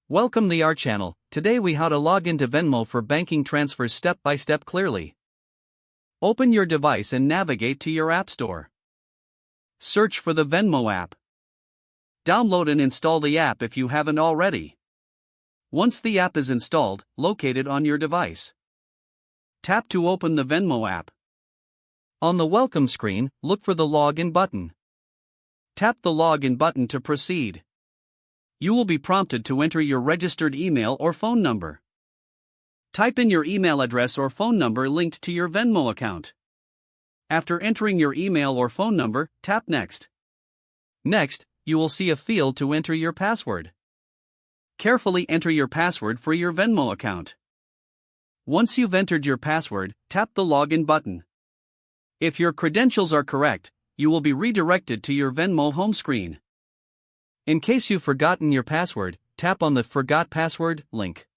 Welcome to our channel. Today we how to log into Venmo for banking transfers step by step clearly. Open your device and navigate to your App Store. Search for the Venmo app. Download and install the app if you haven't already. Once the app is installed, locate it on your device. Tap to open the Venmo app. On the welcome screen, look for the login button. Tap the login button to proceed. You will be prompted to enter your registered email or phone number. Type in your email address or phone number linked to your Venmo account. After entering your email or phone number, tap Next. Next, you will see a field to enter your password. Carefully enter your password for your Venmo account. Once you've entered your password, tap the login button. If your credentials are correct, you will be redirected to your Venmo home screen. In case you've forgotten your password, tap on the Forgot Password link.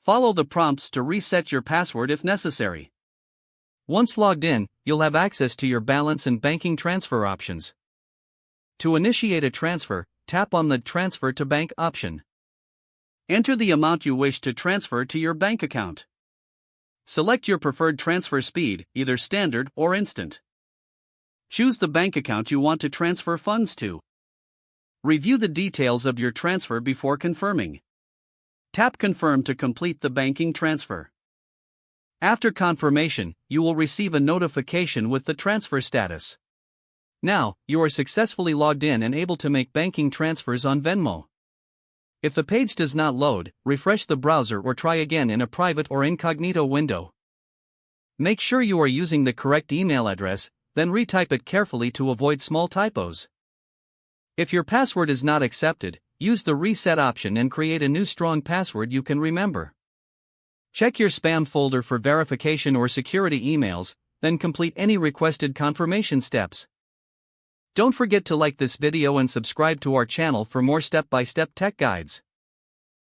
Follow the prompts to reset your password if necessary. Once logged in, you'll have access to your balance and banking transfer options. To initiate a transfer, tap on the Transfer to Bank option. Enter the amount you wish to transfer to your bank account. Select your preferred transfer speed, either standard or instant. Choose the bank account you want to transfer funds to. Review the details of your transfer before confirming. Tap Confirm to complete the banking transfer. After confirmation, you will receive a notification with the transfer status. Now, you are successfully logged in and able to make banking transfers on Venmo. If the page does not load, refresh the browser or try again in a private or incognito window. Make sure you are using the correct email address, then retype it carefully to avoid small typos. If your password is not accepted, use the Reset option and create a new strong password you can remember. Check your spam folder for verification or security emails, then complete any requested confirmation steps. Don't forget to like this video and subscribe to our channel for more step-by-step tech guides.